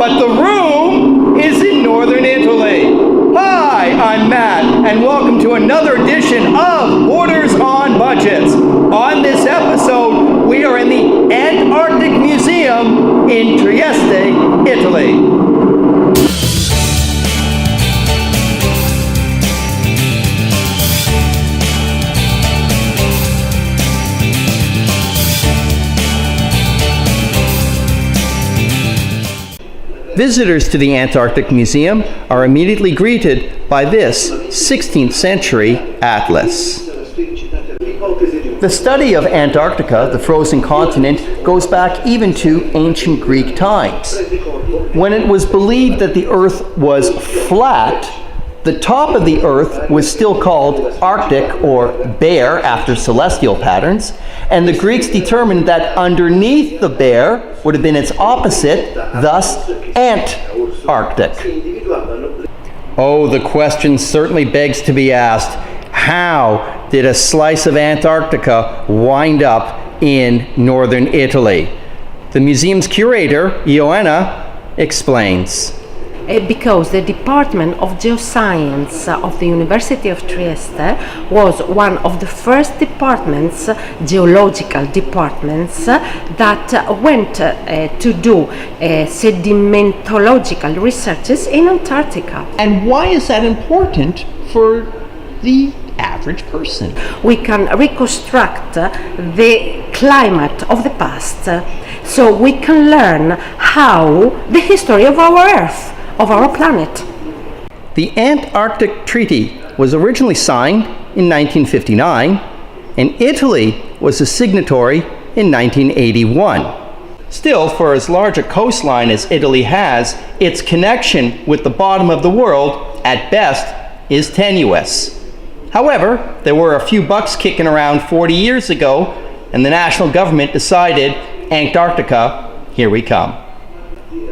but the room is in northern Italy. Hi, I'm Matt, and welcome to another edition of Borders on Budgets. On this episode, we are in the Antarctic Museum in Trieste, Italy. Visitors to the Antarctic Museum are immediately greeted by this 16th century atlas. The study of Antarctica, the frozen continent, goes back even to ancient Greek times. When it was believed that the Earth was flat, the top of the Earth was still called Arctic or bare after celestial patterns, and the Greeks determined that underneath the bare would have been its opposite, thus Antarctic. Oh, the question certainly begs to be asked, how did a slice of Antarctica wind up in northern Italy? The museum's curator, Ioanna, explains. Because the Department of Geoscience of the University of Trieste was one of the first departments, geological departments, that went to do sedimentological researches in Antarctica. And why is that important for the average person? We can reconstruct the climate of the past, so we can learn how the history of our Earth, of our planet. The Antarctic Treaty was originally signed in 1959, and Italy was a signatory in 1981. Still, for as large a coastline as Italy has, its connection with the bottom of the world, at best, is tenuous. However, there were a few bucks kicking around 40 years ago, and the national government decided, Antarctica, here we come.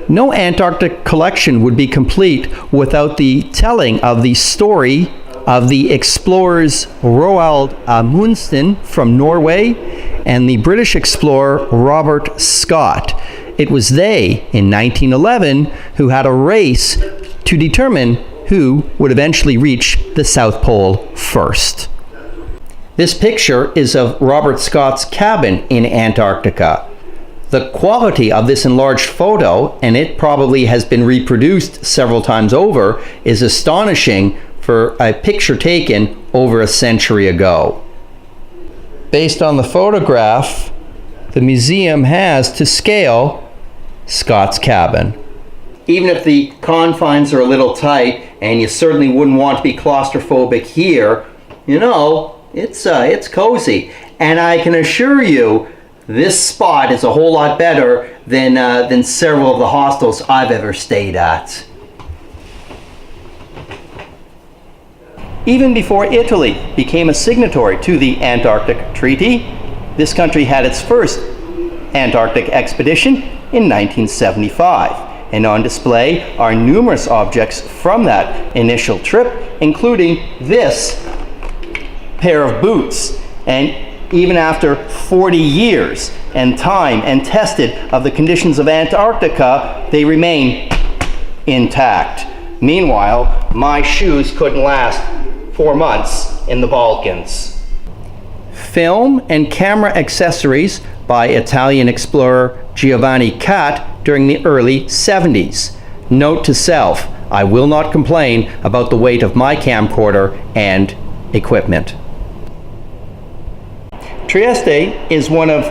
No Antarctic collection would be complete without the telling of the story of the explorers Roald Amundsen from Norway and the British explorer Robert Scott. It was they, in 1911, who had a race to determine who would eventually reach the South Pole first. This picture is of Robert Scott's cabin in Antarctica. The quality of this enlarged photo, and it probably has been reproduced several times over, is astonishing for a picture taken over a century ago. Based on the photograph, the museum has to scale Scott's cabin. Even if the confines are a little tight, and you certainly wouldn't want to be claustrophobic here, you know, it's cozy. And I can assure you, this spot is a whole lot better than several of the hostels I've ever stayed at. Even before Italy became a signatory to the Antarctic Treaty, this country had its first Antarctic expedition in 1975. And on display are numerous objects from that initial trip, including this pair of boots. And even after 40 years and time and tested of the conditions of Antarctica, they remain intact. Meanwhile, my shoes couldn't last 4 months in the Balkans. Film and camera accessories by Italian explorer Giovanni Cat during the early 70s. Note to self, I will not complain about the weight of my camcorder and equipment. Trieste is one of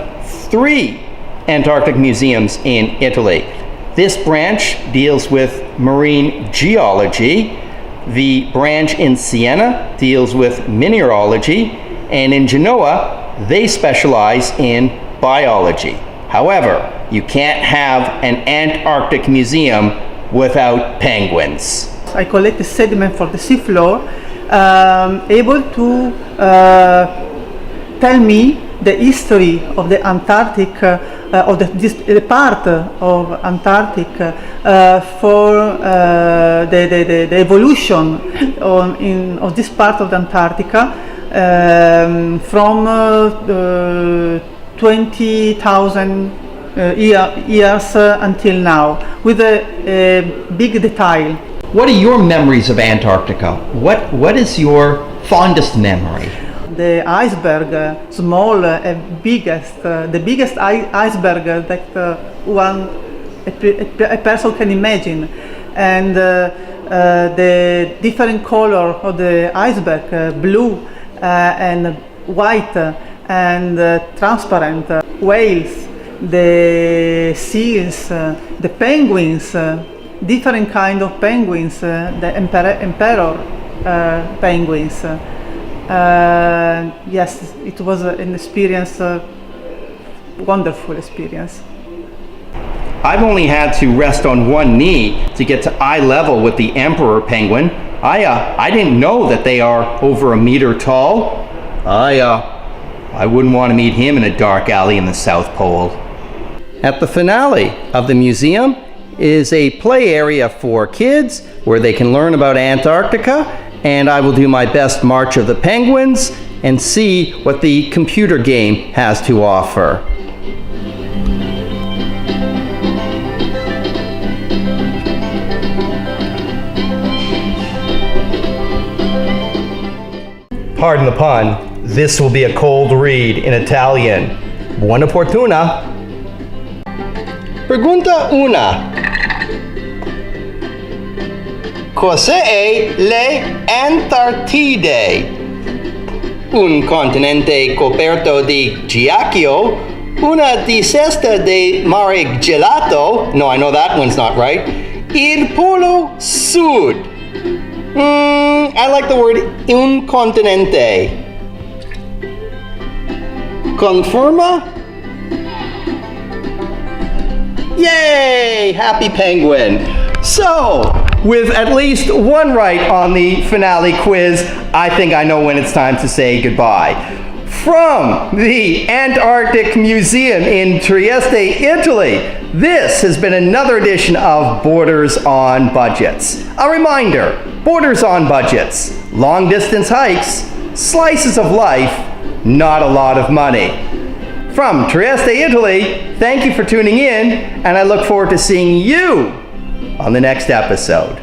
3 Antarctic museums in Italy. This branch deals with marine geology. The branch in Siena deals with mineralogy, and in Genoa, they specialize in biology. However, you can't have an Antarctic museum without penguins. I collect the sediment for the seafloor, able to tell me the history of the Antarctic, of the part of Antarctic for the evolution of this part of the Antarctica from 20,000 years until now, with a big detail. What are your memories of Antarctica? What is your fondest memory? The iceberg, small and biggest, the biggest iceberg that a person can imagine, and the different color of the iceberg, blue and white and transparent, whales, the seals, the penguins, different kind of penguins, the emperor penguins. Yes, it was an experience, wonderful experience. I've only had to rest on one knee to get to eye level with the emperor penguin. I didn't know that they are over 1 meter tall. I wouldn't want to meet him in a dark alley in the South Pole. At the finale of the museum is a play area for kids where they can learn about Antarctica, and I will do my best March of the Penguins and see what the computer game has to offer. Pardon the pun, this will be a cold read in Italian. Buona fortuna. Pregunta una. Cos'è l'Antartide? Un continente coperto di ghiaccio, una discesa di mare gelato. No, I know that one's not right. Il Polo Sud. I like the word un continente. Conferma? Yay! Happy penguin. So, with at least one right on the finale quiz, I think I know when it's time to say goodbye. From the Antarctic Museum in Trieste, Italy, this has been another edition of Borders on Budgets. A reminder, Borders on Budgets, long distance hikes, slices of life, not a lot of money. From Trieste, Italy, thank you for tuning in, and I look forward to seeing you on the next episode.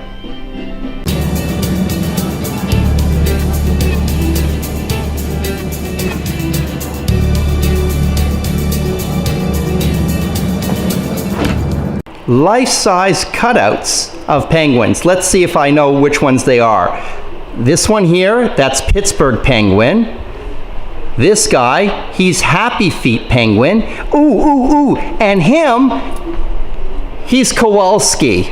Life-size cutouts of penguins. Let's see if I know which ones they are. This one here, that's Pittsburgh penguin. This guy, he's Happy Feet penguin. Ooh, and him, he's Kowalski.